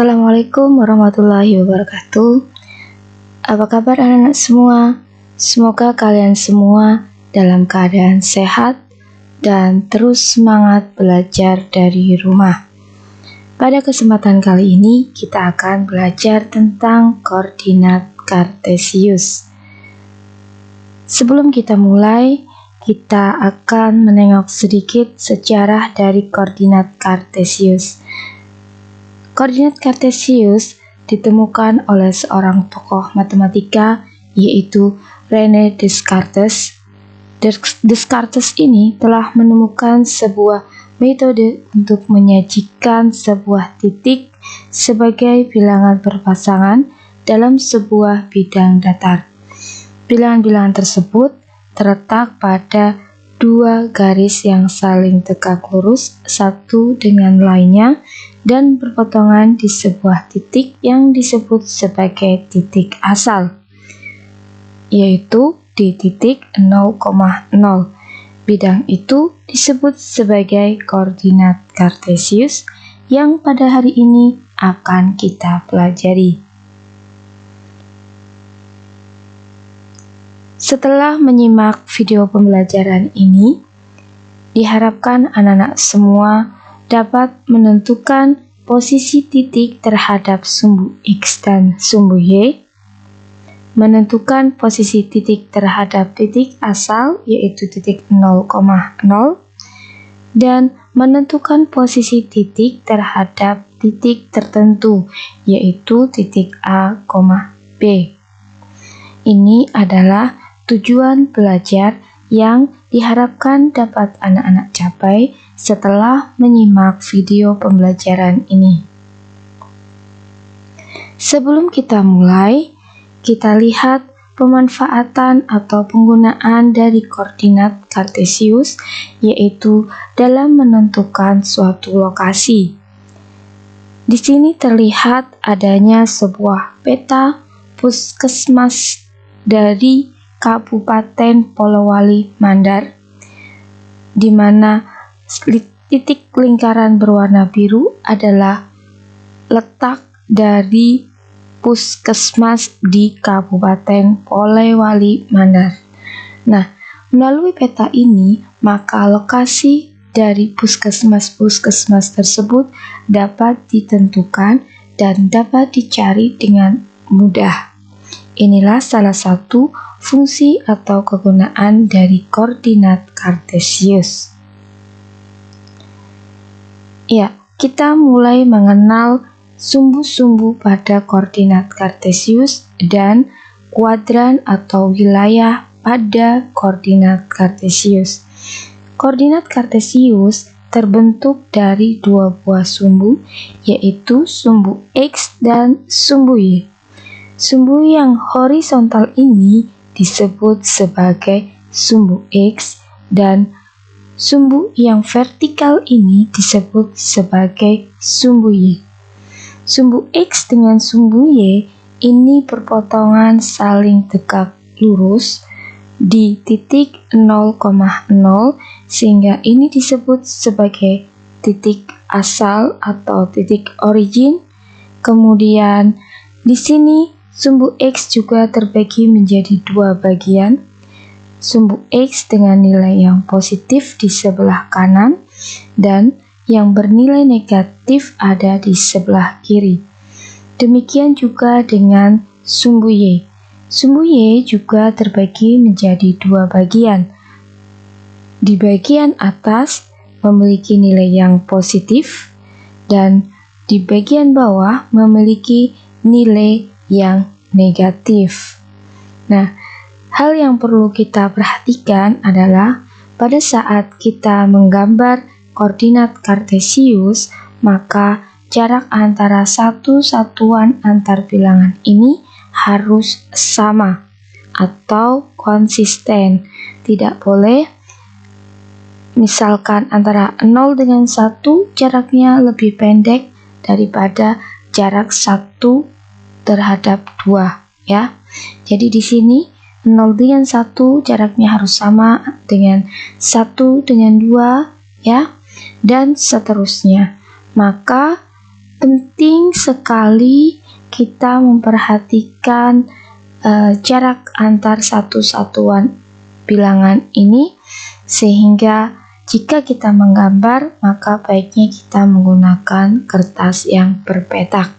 Assalamualaikum warahmatullahi wabarakatuh. Apa kabar anak-anak semua? Semoga kalian semua dalam keadaan sehat dan terus semangat belajar dari rumah. Pada kesempatan kali ini kita akan belajar tentang koordinat kartesius. Sebelum kita mulai, kita akan menengok sedikit sejarah dari koordinat kartesius. Koordinat kartesius ditemukan oleh seorang tokoh matematika, yaitu René Descartes. Descartes ini telah menemukan sebuah metode untuk menyajikan sebuah titik sebagai bilangan berpasangan dalam sebuah bidang datar. Bilangan-bilangan tersebut terletak pada dua garis yang saling tegak lurus satu dengan lainnya dan berpotongan di sebuah titik yang disebut sebagai titik asal, yaitu di titik 0,0. Bidang itu disebut sebagai koordinat kartesius yang pada hari ini akan kita pelajari. Setelah menyimak video pembelajaran ini, diharapkan anak-anak semua dapat menentukan posisi titik terhadap sumbu X dan sumbu Y, menentukan posisi titik terhadap titik asal yaitu titik 0,0, dan menentukan posisi titik terhadap titik tertentu yaitu titik A, B. Ini adalah tujuan belajar yang diharapkan dapat anak-anak capai setelah menyimak video pembelajaran ini. Sebelum kita mulai, kita lihat pemanfaatan atau penggunaan dari koordinat kartesius, yaitu dalam menentukan suatu lokasi. Di sini terlihat adanya sebuah peta puskesmas dari Kabupaten Polowali Mandar, di mana titik lingkaran berwarna biru adalah letak dari puskesmas di Kabupaten Polewali Mandar. Nah, melalui peta ini, maka lokasi dari puskesmas-puskesmas tersebut dapat ditentukan dan dapat dicari dengan mudah. Inilah salah satu fungsi atau kegunaan dari koordinat kartesius. Ya, kita mulai mengenal sumbu-sumbu pada koordinat kartesius dan kuadran atau wilayah pada koordinat kartesius. Koordinat kartesius terbentuk dari dua buah sumbu, yaitu sumbu X dan sumbu Y. Sumbu yang horizontal ini disebut sebagai sumbu X dan sumbu yang vertikal ini disebut sebagai sumbu Y. Sumbu X dengan sumbu Y ini berpotongan saling tegak lurus di titik 0,0 sehingga ini disebut sebagai titik asal atau titik origin. Kemudian di sini sumbu X juga terbagi menjadi dua bagian. Sumbu X dengan nilai yang positif di sebelah kanan dan yang bernilai negatif ada di sebelah kiri. Demikian juga dengan sumbu Y. Sumbu Y juga terbagi menjadi dua bagian. Di bagian atas memiliki nilai yang positif dan di bagian bawah memiliki nilai yang negatif. Nah, hal yang perlu kita perhatikan adalah pada saat kita menggambar koordinat kartesius, maka jarak antara satu satuan antar bilangan ini harus sama atau konsisten. Tidak boleh misalkan antara 0 dengan 1 jaraknya lebih pendek daripada jarak 1 terhadap 2 ya. Jadi di sini 0 dengan 1 jaraknya harus sama dengan 1 dengan 2 ya, dan seterusnya. Maka penting sekali kita memperhatikan jarak antar satu satuan bilangan ini, sehingga jika kita menggambar, maka baiknya kita menggunakan kertas yang berpetak.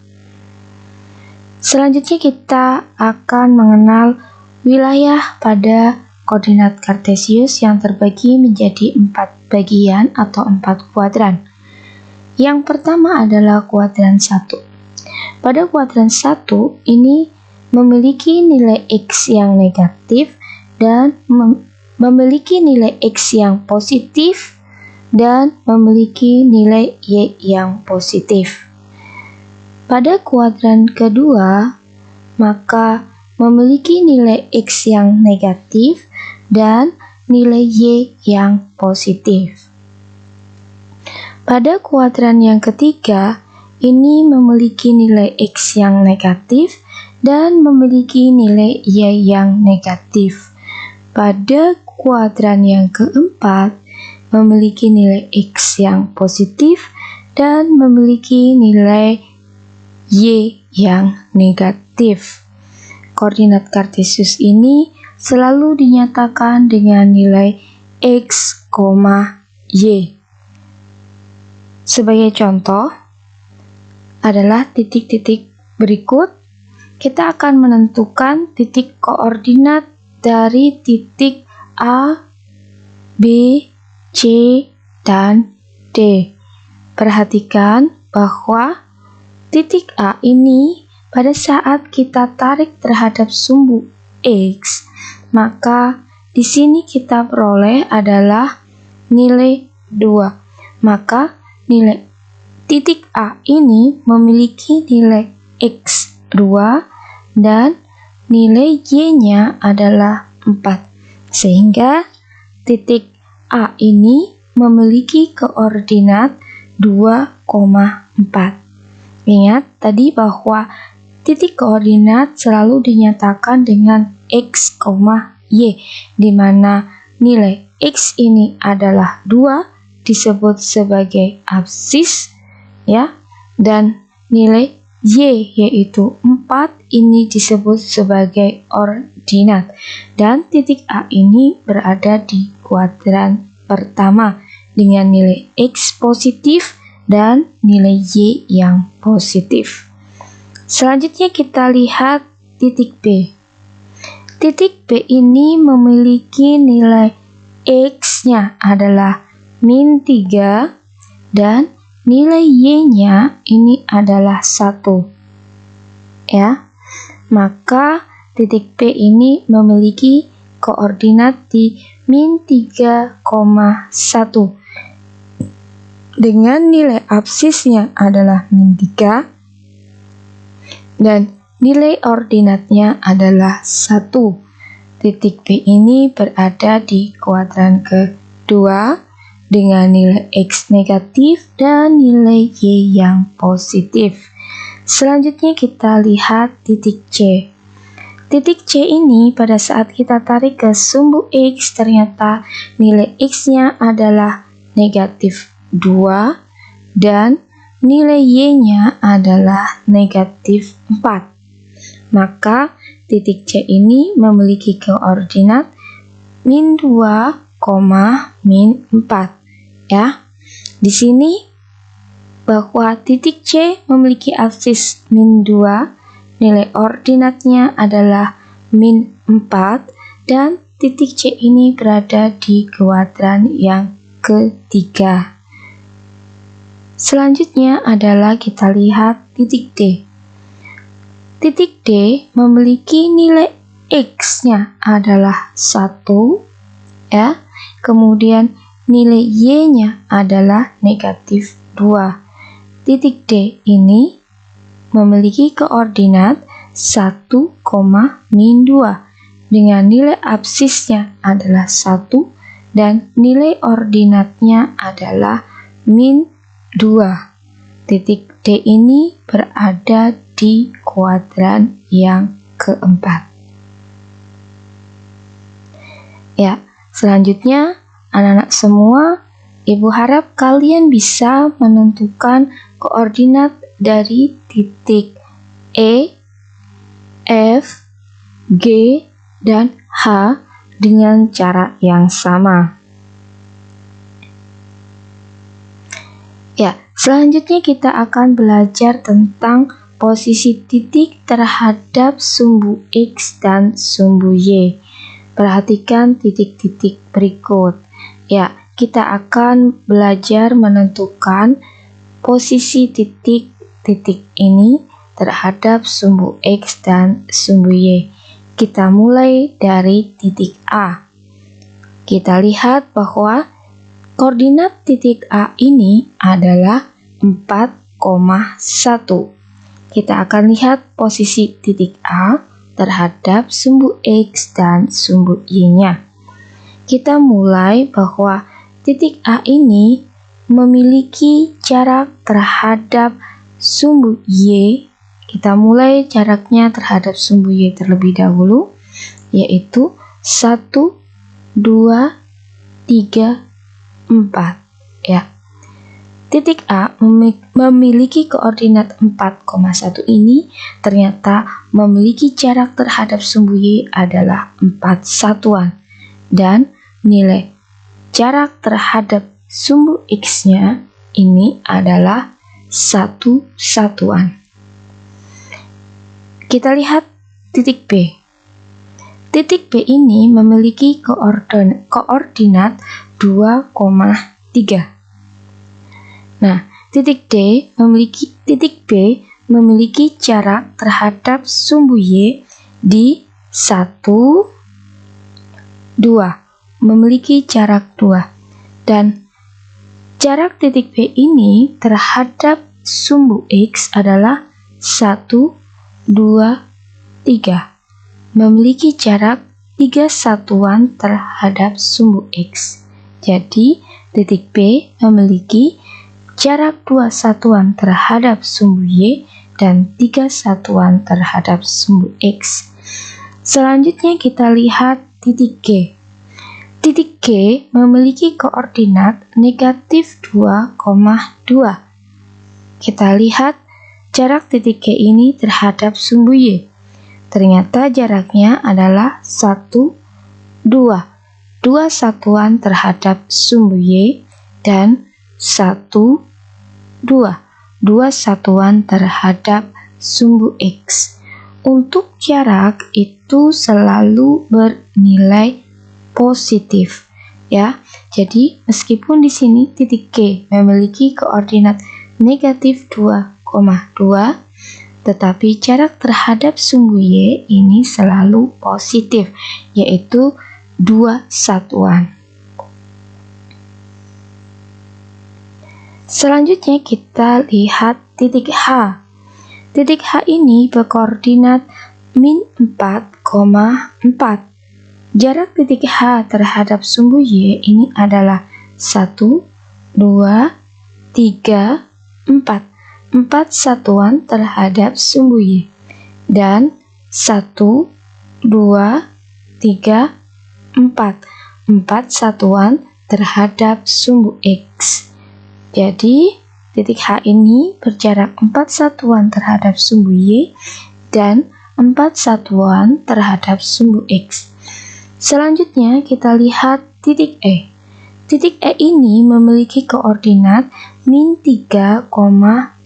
Selanjutnya kita akan mengenal wilayah pada koordinat kartesius yang terbagi menjadi 4 bagian atau 4 kuadran. Yang pertama adalah kuadran 1. Pada kuadran 1 ini memiliki nilai X yang negatif dan memiliki nilai X yang positif dan memiliki nilai Y yang positif. Pada kuadran kedua, maka memiliki nilai X yang negatif dan nilai Y yang positif. Pada kuadran yang ketiga, ini memiliki nilai X yang negatif dan memiliki nilai Y yang negatif. Pada kuadran yang keempat, memiliki nilai X yang positif dan memiliki nilai Y yang negatif. Koordinat kartesius ini selalu dinyatakan dengan nilai X, Y. Sebagai contoh adalah titik-titik berikut. Kita akan menentukan titik koordinat dari titik A, B, C, dan D. Perhatikan bahwa titik A ini pada saat kita tarik terhadap sumbu X, maka di sini kita peroleh adalah nilai 2. Maka nilai titik A ini memiliki nilai X2 dan nilai Y-nya adalah 4, sehingga titik A ini memiliki koordinat 2,4. Ingat tadi bahwa titik koordinat selalu dinyatakan dengan X, Y, di mana nilai X ini adalah 2 disebut sebagai absis, ya, dan nilai Y yaitu 4 ini disebut sebagai ordinat, dan titik A ini berada di kuadran pertama dengan nilai X positif dan nilai Y yang positif. Selanjutnya kita lihat titik B. Titik B ini memiliki nilai X-nya adalah -3 dan nilai Y-nya ini adalah 1. Ya. Maka titik B ini memiliki koordinat di -3,1 dengan nilai absisnya adalah -3 dan nilai ordinatnya adalah 1. Titik B ini berada di kuadran kedua dengan nilai X negatif dan nilai Y yang positif. Selanjutnya kita lihat titik C. Titik C ini pada saat kita tarik ke sumbu X, ternyata nilai X-nya adalah negatif 2 dan nilai Y-nya adalah negatif 4. Maka titik C ini memiliki koordinat -2, -4. Ya, di sini bahwa titik C memiliki absis -2, nilai ordinatnya adalah -4, dan titik C ini berada di kuadran yang ketiga. Selanjutnya adalah kita lihat titik D. Titik D memiliki nilai X-nya adalah 1, ya, kemudian nilai Y-nya adalah negatif 2. Titik D ini memiliki koordinat 1, -2 dengan nilai absisnya adalah 1 dan nilai ordinatnya adalah -2. Titik D ini berada di kuadran yang keempat. Ya, selanjutnya anak-anak semua, Ibu harap kalian bisa menentukan koordinat dari titik E, F, G, dan H dengan cara yang sama. Ya, selanjutnya kita akan belajar tentang posisi titik terhadap sumbu X dan sumbu Y. Perhatikan titik-titik berikut. Ya, kita akan belajar menentukan posisi titik-titik ini terhadap sumbu X dan sumbu Y. Kita mulai dari titik A. Kita lihat bahwa koordinat titik A ini adalah 4,1. Kita akan lihat posisi titik A terhadap sumbu X dan sumbu Y-nya. Kita mulai bahwa titik A ini memiliki jarak terhadap sumbu Y. Kita mulai jaraknya terhadap sumbu Y terlebih dahulu, yaitu 1, 2, 3, 4. Ya. Titik A memiliki koordinat 4,1 ini ternyata memiliki jarak terhadap sumbu Y adalah 4 satuan. Dan nilai jarak terhadap sumbu X-nya ini adalah 1 satuan. Kita lihat titik B. Titik B ini memiliki koordinat 2,3. Nah, titik B memiliki jarak terhadap sumbu Y di 1, 2. Memiliki jarak 2. Dan jarak titik B ini terhadap sumbu X adalah 1, 2, 3. Memiliki jarak 3 satuan terhadap sumbu X. Jadi, titik B memiliki jarak 2 satuan terhadap sumbu Y dan 3 satuan terhadap sumbu X. Selanjutnya kita lihat titik G. Titik G memiliki koordinat negatif 2,2. Kita lihat jarak titik G ini terhadap sumbu Y. Ternyata jaraknya adalah 1, 2. 2 satuan terhadap sumbu Y dan 1, 2. 2 satuan terhadap sumbu X. Untuk jarak itu selalu bernilai positif. Ya, jadi meskipun di sini titik G memiliki koordinat negatif 2,2, tetapi jarak terhadap sumbu Y ini selalu positif, yaitu 2 satuan. Selanjutnya kita lihat titik H. Titik H ini berkoordinat min 4,4. Jarak titik H terhadap sumbu Y ini adalah 1, 2, 3, 4. 4 satuan terhadap sumbu Y. Dan 1, 2, 3, 4. 4 satuan terhadap sumbu X. Jadi, titik H ini berjarak 4 satuan terhadap sumbu Y dan 4 satuan terhadap sumbu X. Selanjutnya kita lihat titik E. Titik E ini memiliki koordinat min 3,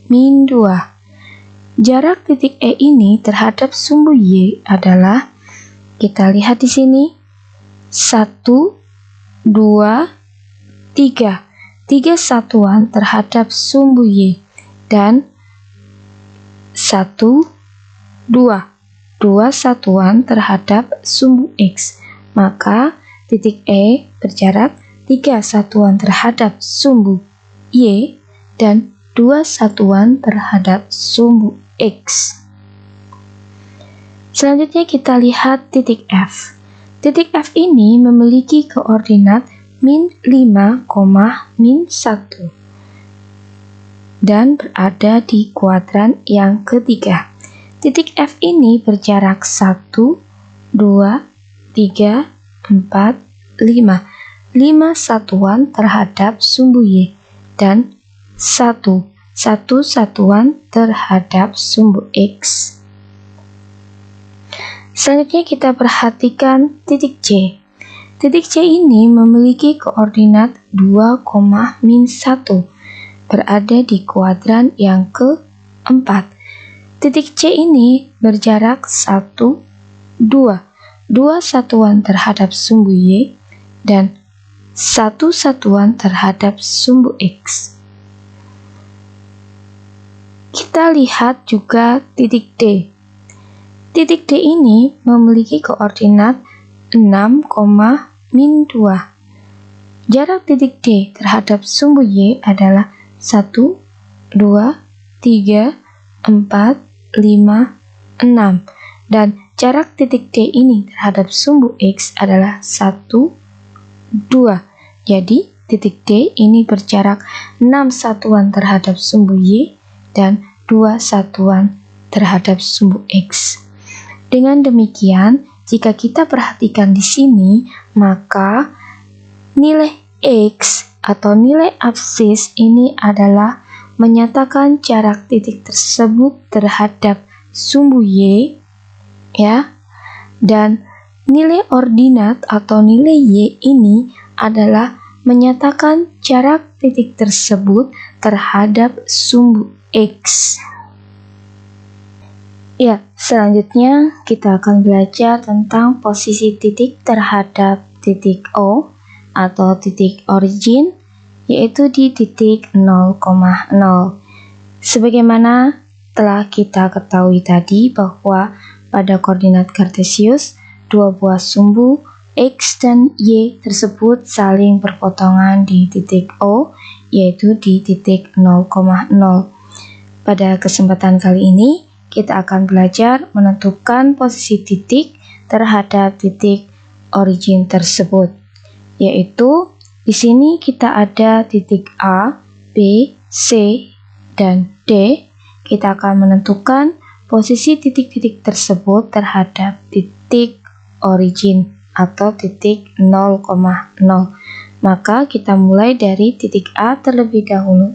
min 2. Jarak titik E ini terhadap sumbu Y adalah, kita lihat di sini, 1, 2, 3. 3 satuan terhadap sumbu Y dan 1, 2. 2 satuan terhadap sumbu X. Maka titik E berjarak 3 satuan terhadap sumbu Y dan 2 satuan terhadap sumbu X. Selanjutnya kita lihat titik F. Titik F ini memiliki koordinat min 5, min 1 dan berada di kuadran yang ketiga. Titik F ini berjarak 1, 2, 3, 4, 5. 5 satuan terhadap sumbu Y dan 1 satu satuan terhadap sumbu X. Selanjutnya kita perhatikan titik C. Titik C ini memiliki koordinat 2, -1, berada di kuadran yang keempat. Titik C ini berjarak 1, 2 satuan terhadap sumbu Y, dan 1 satuan terhadap sumbu X. Kita lihat juga titik D. Titik D ini memiliki koordinat 6, -2. Jarak titik D terhadap sumbu Y adalah 1, 2, 3, 4, 5, 6. Dan jarak titik D ini terhadap sumbu X adalah 1, 2. Jadi, titik D ini berjarak 6 satuan terhadap sumbu Y dan 2 satuan terhadap sumbu X. Dengan demikian, jika kita perhatikan di sini, maka nilai X atau nilai absis ini adalah menyatakan jarak titik tersebut terhadap sumbu Y, ya, dan nilai ordinat atau nilai Y ini adalah menyatakan jarak titik tersebut terhadap sumbu X. Ya, selanjutnya kita akan belajar tentang posisi titik terhadap titik O atau titik origin, yaitu di titik 0,0. Sebagaimana telah kita ketahui tadi bahwa pada koordinat kartesius, dua buah sumbu X dan Y tersebut saling berpotongan di titik O, yaitu di titik 0,0. Pada kesempatan kali ini, kita akan belajar menentukan posisi titik terhadap titik origin tersebut, yaitu di sini kita ada titik A, B, C, dan D. Kita akan menentukan posisi titik-titik tersebut terhadap titik origin atau titik 0,0. Maka kita mulai dari titik A terlebih dahulu.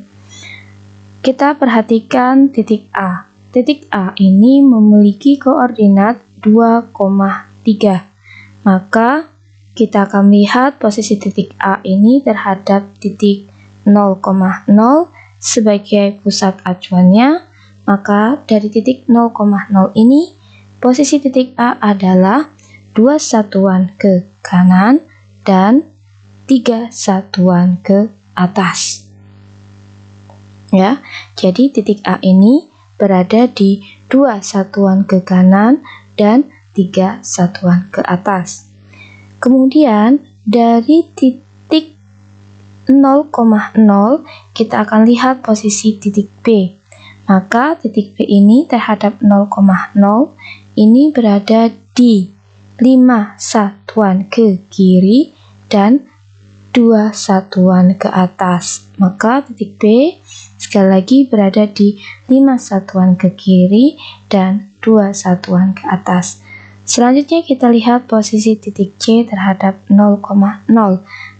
Kita perhatikan titik A. Titik A ini memiliki koordinat 2,3. Maka kita akan lihat posisi titik A ini terhadap titik 0,0 sebagai pusat acuannya. Maka dari titik 0,0 ini, posisi titik A adalah 2 satuan ke kanan dan 3 satuan ke atas. Ya, jadi titik A ini berada di 2 satuan ke kanan dan 3 satuan ke atas. Kemudian dari titik 0,0 kita akan lihat posisi titik B. Maka titik B ini terhadap 0,0 ini berada di 5 satuan ke kiri dan 2 satuan ke atas. Maka titik B sekali lagi berada di 5 satuan ke kiri dan 2 satuan ke atas. Selanjutnya kita lihat posisi titik C terhadap 0,0.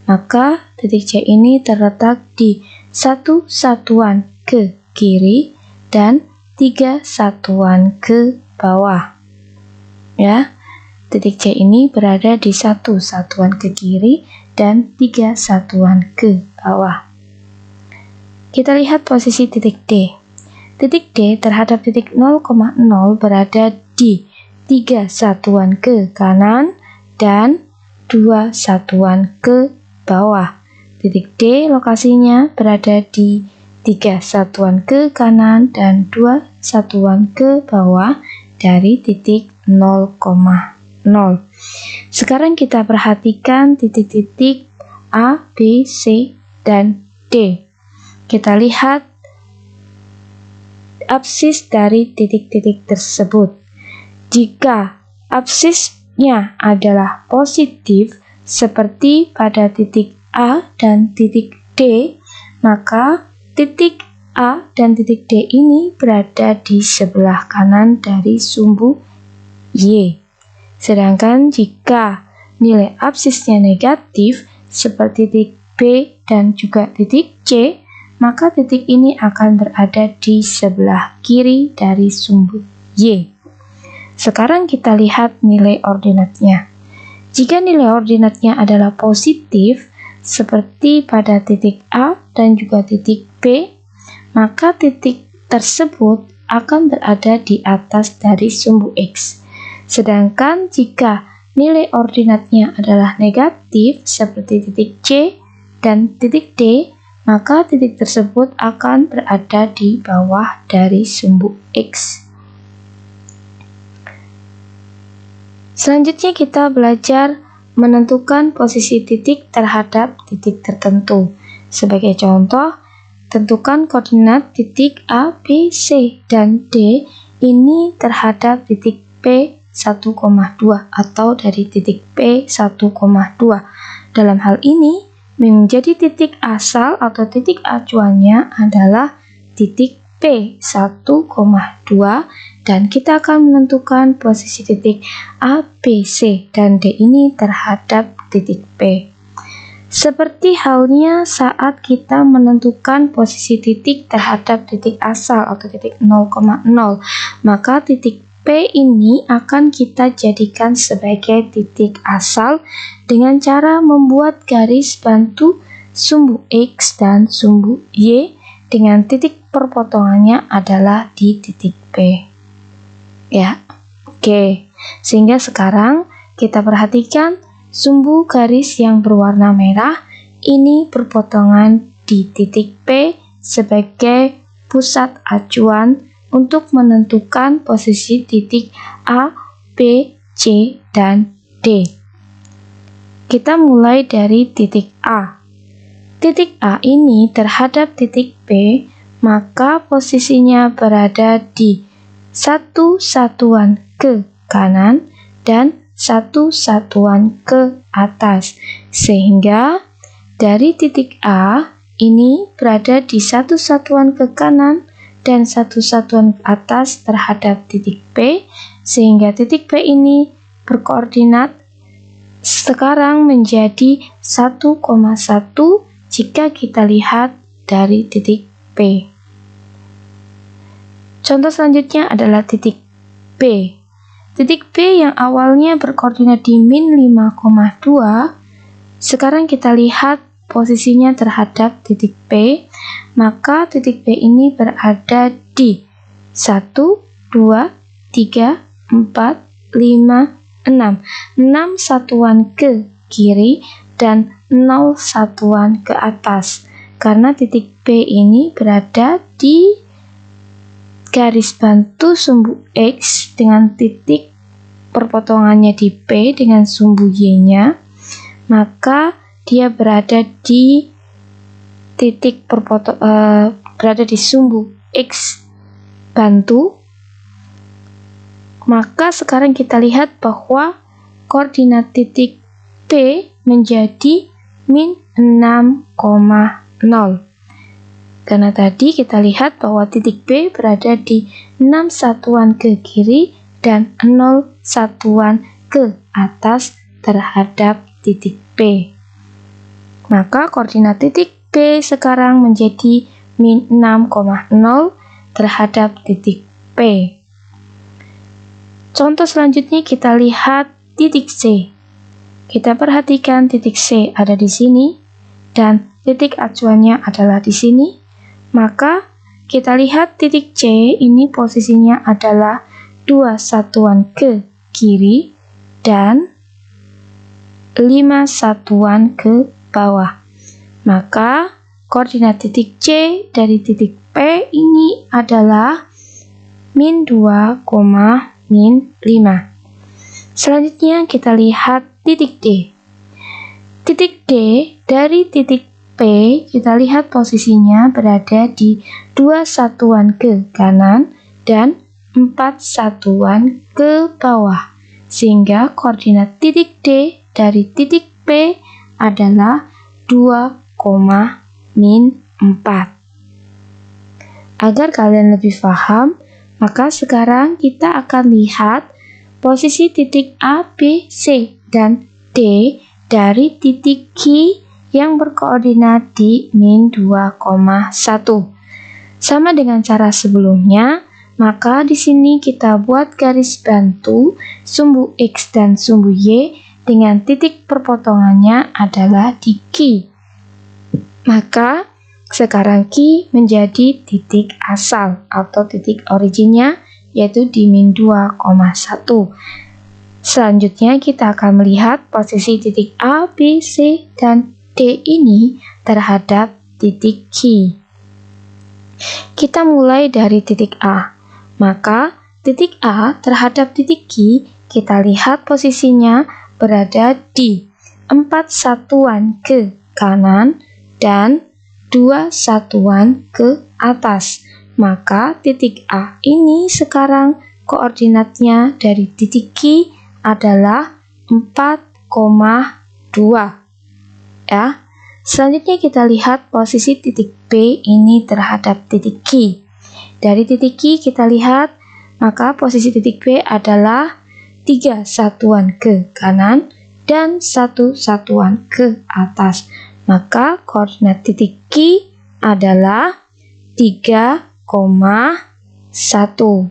Maka titik C ini terletak di 1 satuan ke kiri dan 3 satuan ke bawah. Ya, titik C ini berada di 1 satuan ke kiri dan 3 satuan ke bawah. Kita lihat posisi titik D. Titik D terhadap titik 0,0 berada di 3 satuan ke kanan dan 2 satuan ke bawah. Titik D lokasinya berada di 3 satuan ke kanan dan 2 satuan ke bawah dari titik 0,0. Sekarang kita perhatikan titik-titik A, B, C, dan D. Kita lihat absis dari titik-titik tersebut. Jika absisnya adalah positif seperti pada titik A dan titik D, maka titik A dan titik D ini berada di sebelah kanan dari sumbu Y. Sedangkan jika nilai absisnya negatif seperti titik B dan juga titik C, maka titik ini akan berada di sebelah kiri dari sumbu Y. Sekarang kita lihat nilai ordinatnya. Jika nilai ordinatnya adalah positif, seperti pada titik A dan juga titik B, maka titik tersebut akan berada di atas dari sumbu X. Sedangkan jika nilai ordinatnya adalah negatif, seperti titik C dan titik D, maka titik tersebut akan berada di bawah dari sumbu X. Selanjutnya kita belajar menentukan posisi titik terhadap titik tertentu. Sebagai contoh, tentukan koordinat titik A, B, C, dan D ini terhadap titik P 1,2 atau dari titik P 1,2. Dalam hal ini, menjadi titik asal atau titik acuannya adalah titik P 1,2 dan kita akan menentukan posisi titik A, B, C, dan D ini terhadap titik P. Seperti halnya saat kita menentukan posisi titik terhadap titik asal atau titik 0,0, maka titik P ini akan kita jadikan sebagai titik asal dengan cara membuat garis bantu sumbu X dan sumbu Y dengan titik perpotongannya adalah di titik P. Ya, oke. Sehingga sekarang kita perhatikan sumbu garis yang berwarna merah ini berpotongan di titik P sebagai pusat acuan untuk menentukan posisi titik A, B, C, dan D. Kita mulai dari titik A. Titik A ini terhadap titik P, maka posisinya berada di satu satuan ke kanan dan satu satuan ke atas, sehingga dari titik A ini berada di satu satuan ke kanan dan satu satuan ke atas terhadap titik P, sehingga titik P ini berkoordinat sekarang menjadi 1,1 jika kita lihat dari titik P. Contoh selanjutnya adalah titik B. Titik B yang awalnya berkoordinat di min 5,2, sekarang kita lihat posisinya terhadap titik P, maka titik P ini berada di 1, 2, 3, 4, 5, 6 satuan ke kiri dan 0 satuan ke atas, karena titik P ini berada di garis bantu sumbu X dengan titik perpotongannya di P dengan sumbu Y-nya, maka dia berada di titik berada di sumbu X bantu. Maka sekarang kita lihat bahwa koordinat titik P menjadi min 6,0. Karena tadi kita lihat bahwa titik B berada di 6 satuan ke kiri dan 0 satuan ke atas terhadap titik P. Maka koordinat titik P sekarang menjadi min 6,0 terhadap titik P. Contoh selanjutnya kita lihat titik C. Kita perhatikan titik C ada di sini dan titik acuannya adalah di sini. Maka kita lihat titik C ini posisinya adalah 2 satuan ke kiri dan 5 satuan ke bawah. Maka koordinat titik C dari titik P ini adalah min 2, min 5. Selanjutnya kita lihat titik D. Titik D dari titik P kita lihat posisinya berada di 2 satuan ke kanan dan 4 satuan ke bawah, sehingga koordinat titik D dari titik P adalah 2, min 4. Agar kalian lebih paham, maka sekarang kita akan lihat posisi titik A, B, C, dan D dari titik Q yang berkoordinat di min 2,1. Sama dengan cara sebelumnya, maka di sini kita buat garis bantu sumbu X dan sumbu Y dengan titik perpotongannya adalah di Q. Maka sekarang Q menjadi titik asal atau titik originnya, yaitu di min 2,1. Selanjutnya kita akan melihat posisi titik A, B, C, dan D ini terhadap titik Q. Kita mulai dari titik A. Maka titik A terhadap titik Q, kita lihat posisinya berada di 4 satuan ke kanan dan 2 satuan ke atas. Maka titik A ini sekarang koordinatnya dari titik Q adalah 4,2. Ya. Selanjutnya kita lihat posisi titik B ini terhadap titik Q. Dari titik Q kita lihat, maka posisi titik B adalah 3 satuan ke kanan dan 1 satuan ke atas. Maka koordinat titik Q adalah 3,1.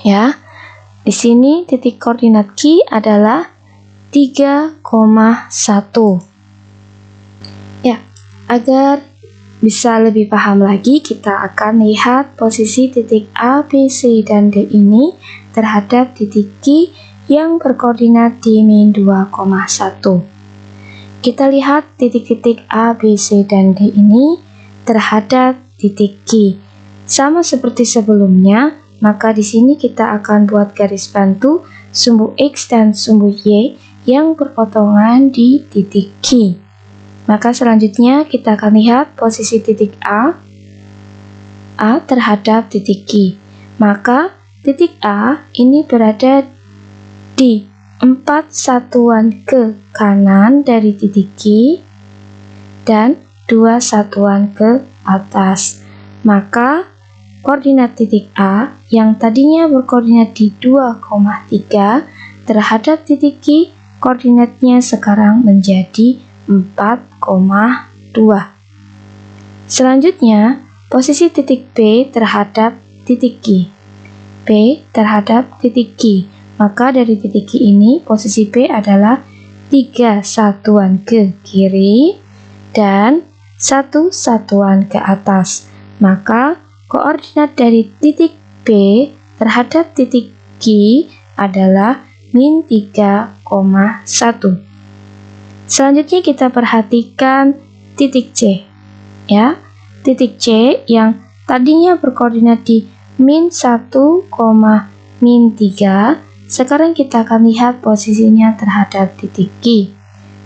Ya. Di sini titik koordinat Q adalah 3,1. Ya, agar bisa lebih paham lagi, kita akan lihat posisi titik A, B, C, dan D ini terhadap titik Q yang berkoordinat di min 2,1. Kita lihat titik-titik A, B, C, dan D ini terhadap titik Q. Sama seperti sebelumnya, maka di sini kita akan buat garis bantu sumbu X dan sumbu Y yang berpotongan di titik Q. Maka selanjutnya kita akan lihat posisi titik A terhadap titik Q. Maka titik A ini berada di 4 satuan ke kanan dari titik Q dan 2 satuan ke atas. Maka koordinat titik A yang tadinya berkoordinat di 2,3 terhadap titik Q, koordinatnya sekarang menjadi 4,2. Selanjutnya, posisi titik B terhadap titik Q. B terhadap titik Q. Maka dari titik Q ini, posisi B adalah 3 satuan ke kiri dan 1 satuan ke atas. Maka koordinat dari titik B terhadap titik Q adalah min 3,1. Selanjutnya kita perhatikan titik C. Ya, titik C yang tadinya berkoordinat di min 1, min 3, sekarang kita akan lihat posisinya terhadap titik Q.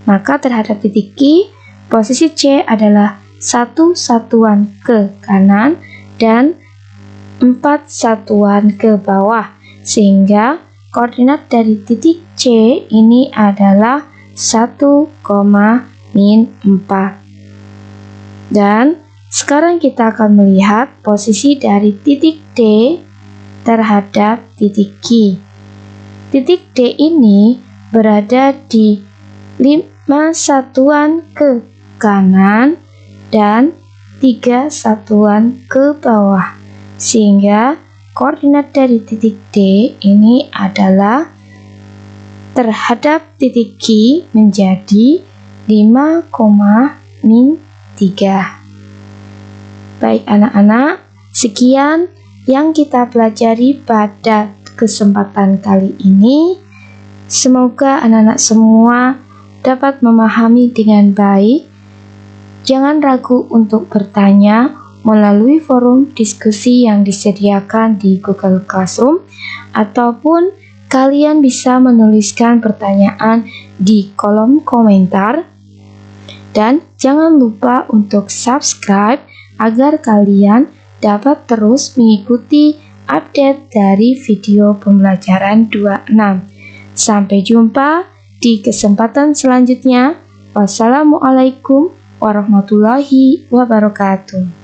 Maka terhadap titik Q, posisi C adalah 1 satuan ke kanan dan 4 satuan ke bawah, sehingga koordinat dari titik C ini adalah 1,-4. Dan sekarang kita akan melihat posisi dari titik D terhadap titik Q. Titik D ini berada di 5 satuan ke kanan dan 3 satuan ke bawah, sehingga koordinat dari titik D ini adalah terhadap titik Q menjadi 5,-3. Baik anak-anak, sekian yang kita pelajari pada kesempatan kali ini. Semoga anak-anak semua dapat memahami dengan baik. Jangan ragu untuk bertanya melalui forum diskusi yang disediakan di Google Classroom, ataupun kalian bisa menuliskan pertanyaan di kolom komentar. Dan jangan lupa untuk subscribe agar kalian dapat terus mengikuti update dari video pembelajaran 26. Sampai jumpa di kesempatan selanjutnya. Wassalamualaikum warahmatullahi wabarakatuh.